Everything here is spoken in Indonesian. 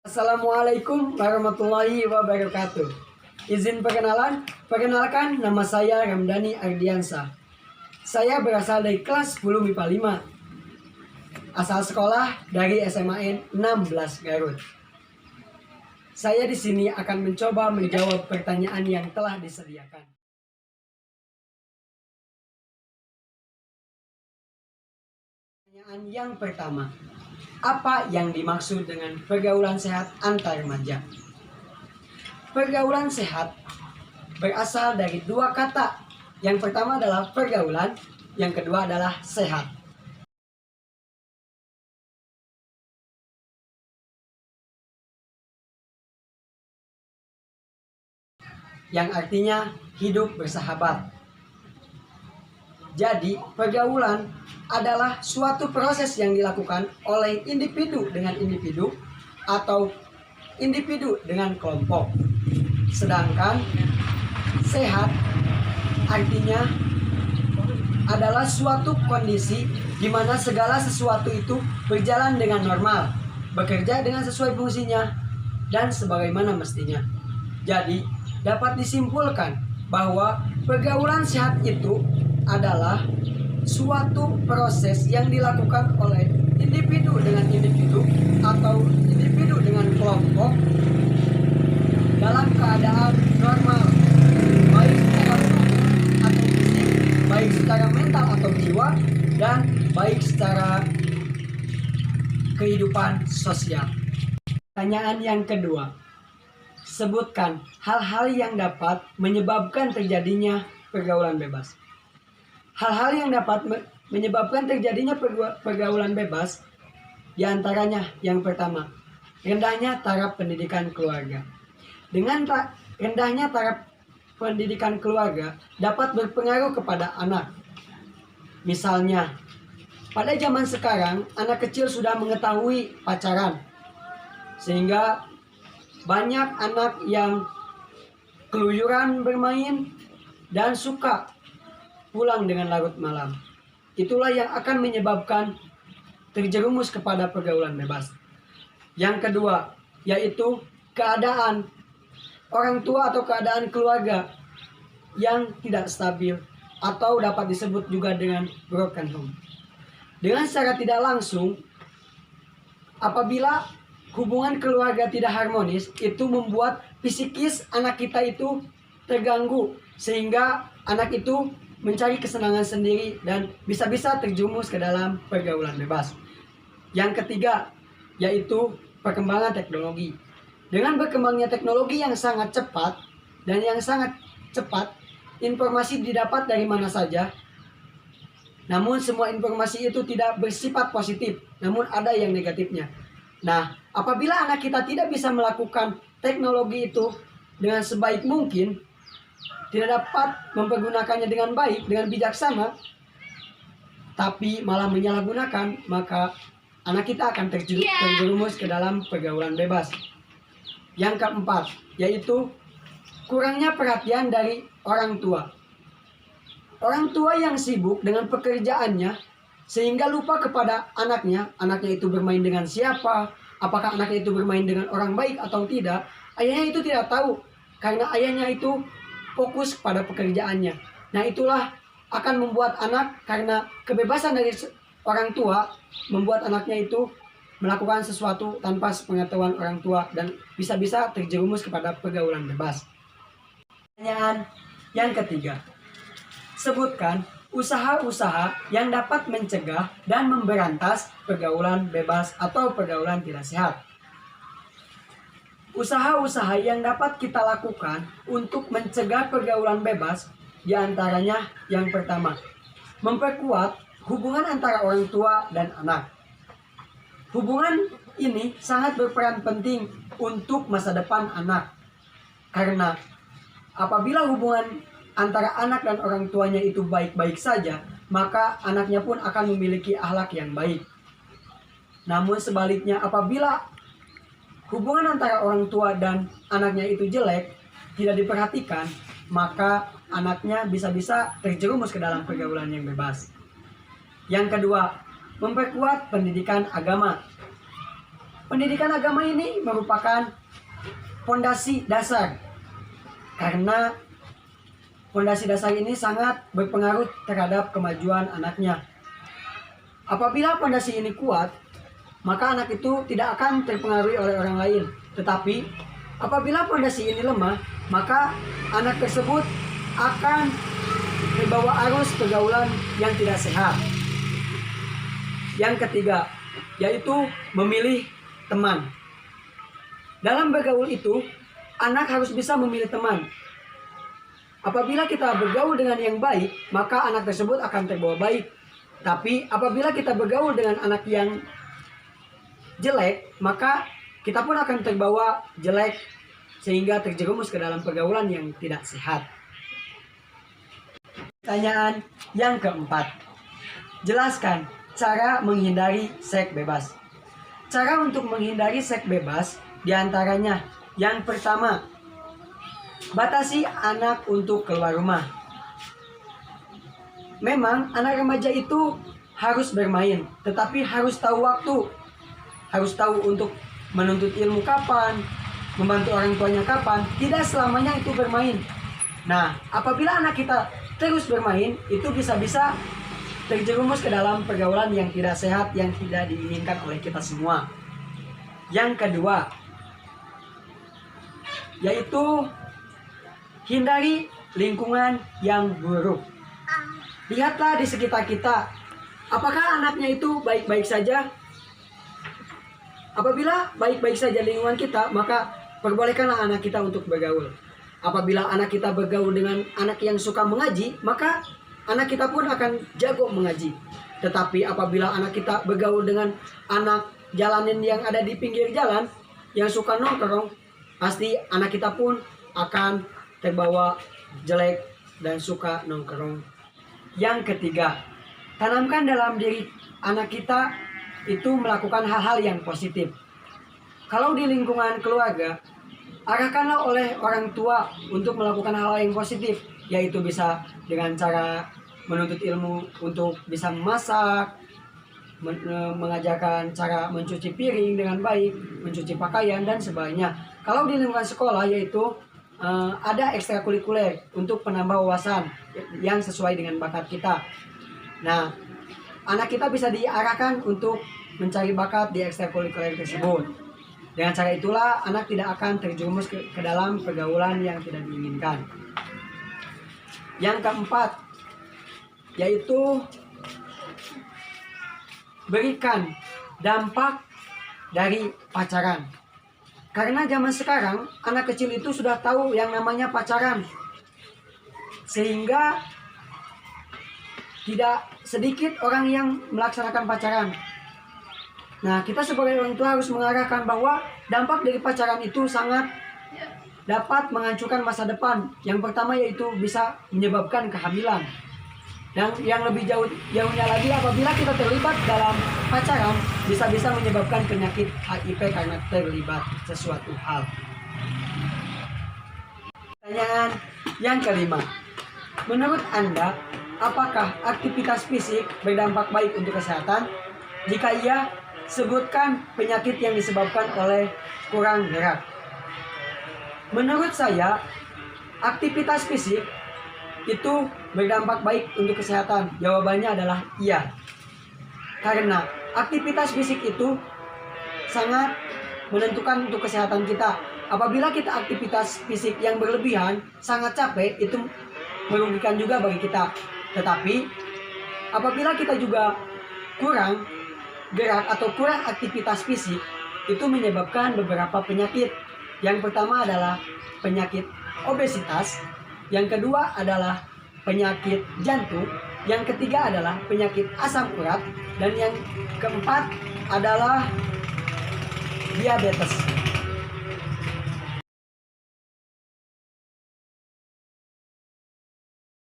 Assalamualaikum warahmatullahi wabarakatuh. Izin perkenalkan nama saya Ramdhani Ardiansa. Saya berasal dari kelas 10 MIPA 5. Asal sekolah dari SMAN 16 Garut. Saya di sini akan mencoba menjawab pertanyaan yang telah disediakan. Pertanyaan yang pertama. Apa yang dimaksud dengan pergaulan sehat antar remaja? Pergaulan sehat berasal dari dua kata. Yang pertama adalah pergaulan, yang kedua adalah sehat. Yang artinya hidup bersahabat. Jadi, pergaulan adalah suatu proses yang dilakukan oleh individu dengan individu atau individu dengan kelompok. Sedangkan sehat artinya adalah suatu kondisi di mana segala sesuatu itu berjalan dengan normal, bekerja dengan sesuai fungsinya, dan sebagaimana mestinya. Jadi, dapat disimpulkan bahwa pergaulan sehat itu adalah suatu proses yang dilakukan oleh individu dengan individu atau individu dengan kelompok dalam keadaan normal, baik secara tubuh atau fisik, baik secara mental atau jiwa, dan baik secara kehidupan sosial. Pertanyaan yang kedua, sebutkan hal-hal yang dapat menyebabkan terjadinya pergaulan bebas. Hal-hal yang dapat menyebabkan terjadinya pergaulan bebas diantaranya yang pertama, rendahnya taraf pendidikan keluarga. Dengan rendahnya taraf pendidikan keluarga dapat berpengaruh kepada anak. Misalnya, pada zaman sekarang anak kecil sudah mengetahui pacaran, sehingga banyak anak yang keluyuran bermain dan suka pulang dengan larut malam. Itulah yang akan menyebabkan terjerumus kepada pergaulan bebas. Yang kedua, yaitu keadaan orang tua atau keadaan keluarga yang tidak stabil atau dapat disebut juga dengan broken home. Dengan secara tidak langsung, apabila hubungan keluarga tidak harmonis, itu membuat psikis anak kita itu terganggu, sehingga anak itu mencari kesenangan sendiri dan bisa-bisa terjerumus ke dalam pergaulan bebas. Yang ketiga, yaitu perkembangan teknologi. Dengan berkembangnya teknologi yang sangat cepat dan yang sangat cepat, informasi didapat dari mana saja. Namun semua informasi itu tidak bersifat positif, namun ada yang negatifnya. Nah, apabila anak kita tidak bisa melakukan teknologi itu dengan sebaik mungkin, tidak dapat mempergunakannya dengan baik, dengan bijaksana, tapi malah menyalahgunakan, maka anak kita akan terjerumus ke dalam pergaulan bebas. Yang keempat, yaitu kurangnya perhatian dari orang tua. Orang tua yang sibuk dengan pekerjaannya sehingga lupa kepada anaknya itu bermain dengan siapa, apakah anaknya itu bermain dengan orang baik atau tidak. Ayahnya itu tidak tahu, karena ayahnya itu fokus pada pekerjaannya. Nah, itulah akan membuat anak, karena kebebasan dari orang tua, membuat anaknya itu melakukan sesuatu tanpa sepengetahuan orang tua dan bisa-bisa terjerumus kepada pergaulan bebas. Pertanyaan yang ketiga, sebutkan usaha-usaha yang dapat mencegah dan memberantas pergaulan bebas atau pergaulan tidak sehat. Usaha-usaha yang dapat kita lakukan untuk mencegah pergaulan bebas diantaranya yang pertama, memperkuat hubungan antara orang tua dan anak. Hubungan ini sangat berperan penting untuk masa depan anak, karena apabila hubungan antara anak dan orang tuanya itu baik-baik saja, maka anaknya pun akan memiliki akhlak yang baik. Namun sebaliknya, apabila hubungan antara orang tua dan anaknya itu jelek, tidak diperhatikan, maka anaknya bisa-bisa terjerumus ke dalam pergaulan yang bebas. Yang kedua, memperkuat pendidikan agama. Pendidikan agama ini merupakan fondasi dasar, karena fondasi dasar ini sangat berpengaruh terhadap kemajuan anaknya. Apabila fondasi ini kuat, maka anak itu tidak akan terpengaruhi oleh orang lain. Tetapi apabila fondasi ini lemah, maka anak tersebut akan terbawa arus pergaulan yang tidak sehat. Yang ketiga, yaitu memilih teman. Dalam bergaul itu, anak harus bisa memilih teman. Apabila kita bergaul dengan yang baik, maka anak tersebut akan terbawa baik. Tapi apabila kita bergaul dengan anak yang jelek, maka kita pun akan terbawa jelek sehingga terjerumus ke dalam pergaulan yang tidak sehat. Pertanyaan yang keempat, jelaskan cara menghindari seks bebas. Cara untuk menghindari seks bebas diantaranya, yang pertama, batasi anak untuk keluar rumah. Memang anak remaja itu harus bermain, tetapi harus tahu waktu. Harus tahu untuk menuntut ilmu kapan, membantu orang tuanya kapan, tidak selamanya itu bermain. Nah, apabila anak kita terus bermain, itu bisa-bisa terjerumus ke dalam pergaulan yang tidak sehat, yang tidak diinginkan oleh kita semua. Yang kedua, yaitu hindari lingkungan yang buruk. Lihatlah di sekitar kita, apakah anaknya itu baik-baik saja? Apabila baik-baik saja lingkungan kita, maka perbolehkanlah anak kita untuk bergaul. Apabila anak kita bergaul dengan anak yang suka mengaji, maka anak kita pun akan jago mengaji. Tetapi apabila anak kita bergaul dengan anak jalanan yang ada di pinggir jalan, yang suka nongkrong, pasti anak kita pun akan terbawa jelek dan suka nongkrong. Yang ketiga, tanamkan dalam diri anak kita itu melakukan hal-hal yang positif. Kalau di lingkungan keluarga, arahkanlah oleh orang tua untuk melakukan hal-hal yang positif, yaitu bisa dengan cara menuntut ilmu untuk bisa memasak, mengajarkan cara mencuci piring dengan baik, mencuci pakaian, dan sebagainya. Kalau di lingkungan sekolah, yaitu ada ekstrakurikuler untuk penambah wawasan yang sesuai dengan bakat kita. Nah, anak kita bisa diarahkan untuk mencari bakat di ekstrakurikuler tersebut. Dengan cara itulah anak tidak akan terjerumus ke dalam pergaulan yang tidak diinginkan. Yang keempat, yaitu berikan dampak dari pacaran. Karena zaman sekarang anak kecil itu sudah tahu yang namanya pacaran, sehingga tidak sedikit orang yang melaksanakan pacaran. Nah, kita sebagai orang tua harus mengarahkan bahwa dampak dari pacaran itu sangat dapat menghancurkan masa depan. Yang pertama yaitu bisa menyebabkan kehamilan. Dan yang lebih jauhnya lagi, apabila kita terlibat dalam pacaran, bisa-bisa menyebabkan penyakit HIV karena terlibat sesuatu hal. Pertanyaan yang kelima, menurut Anda, apakah aktivitas fisik berdampak baik untuk kesehatan? Jika iya, sebutkan penyakit yang disebabkan oleh kurang gerak. Menurut saya, aktivitas fisik itu berdampak baik untuk kesehatan. Jawabannya adalah iya. Karena aktivitas fisik itu sangat menentukan untuk kesehatan kita. Apabila kita aktivitas fisik yang berlebihan, sangat capek, itu merugikan juga bagi kita. Tetapi apabila kita juga kurang gerak atau kurang aktivitas fisik, itu menyebabkan beberapa penyakit. Yang pertama adalah penyakit obesitas, yang kedua adalah penyakit jantung, yang ketiga adalah penyakit asam urat, dan yang keempat adalah diabetes.